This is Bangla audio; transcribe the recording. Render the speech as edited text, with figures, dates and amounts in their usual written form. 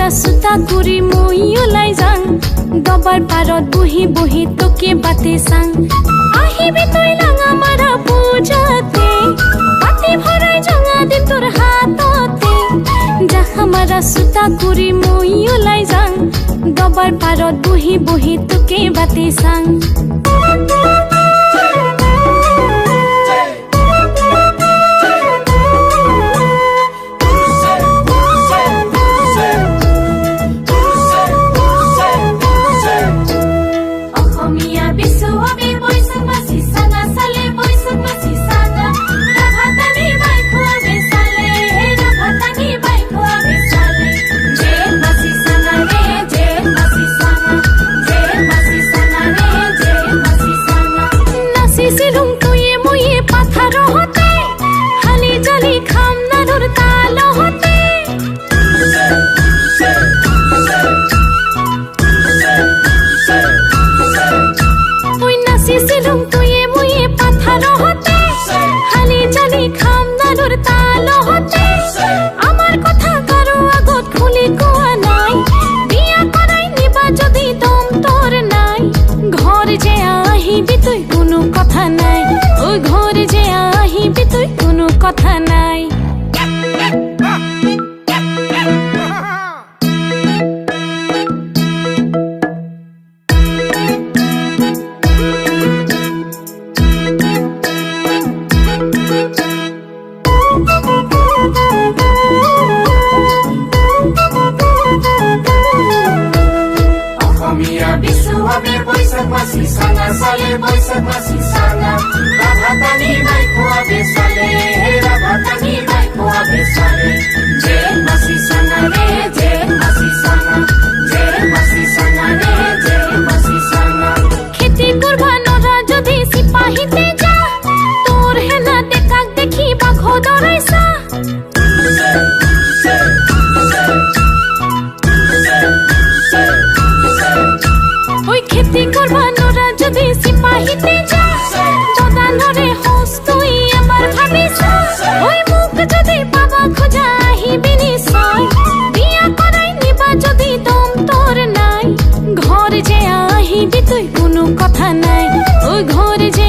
हमरा सुता कुरी মই ওলাই যাং দবার পারত বহি বহি তোকে বাতে সাং আহিবি তুই লাঙা মারা পূজাতে বাতি ভরাই জঙা দিম তোর হাততে যা हमरा সুতা কুরি মই ওলাই যাং দবার পারত বহি বহি তোকে বাতে সাং কথা নাই অসমীয়া বিশু আমি বৈশাখ মাসি সানা সালে বৈশাখ মাসি সানা রাভাতানি মাই খোয়াবে সালে রাভাতানি মাই খোয়াবে সালে যে মাসি সানা রে যে মাসি সানা যে মাসি সানা রে যে মাসি সানা খেতি করবা নরা যদি সিপাহিতে যা তোর হেনা দেখাক দেখি বাঘ দরাইছা ওই খেতি করবা নরা যদি সিপাহিতে যা দদানরে হোস তুই আমার ভাবিছা ওই মুখ যদি পাবা খোঁজা আহিবি নিশ্চয় বিয়া করাই নিবা যদি দম তোর নাই ঘর যে আহিবি তুই কোনো কথা নাই ওই ঘর যে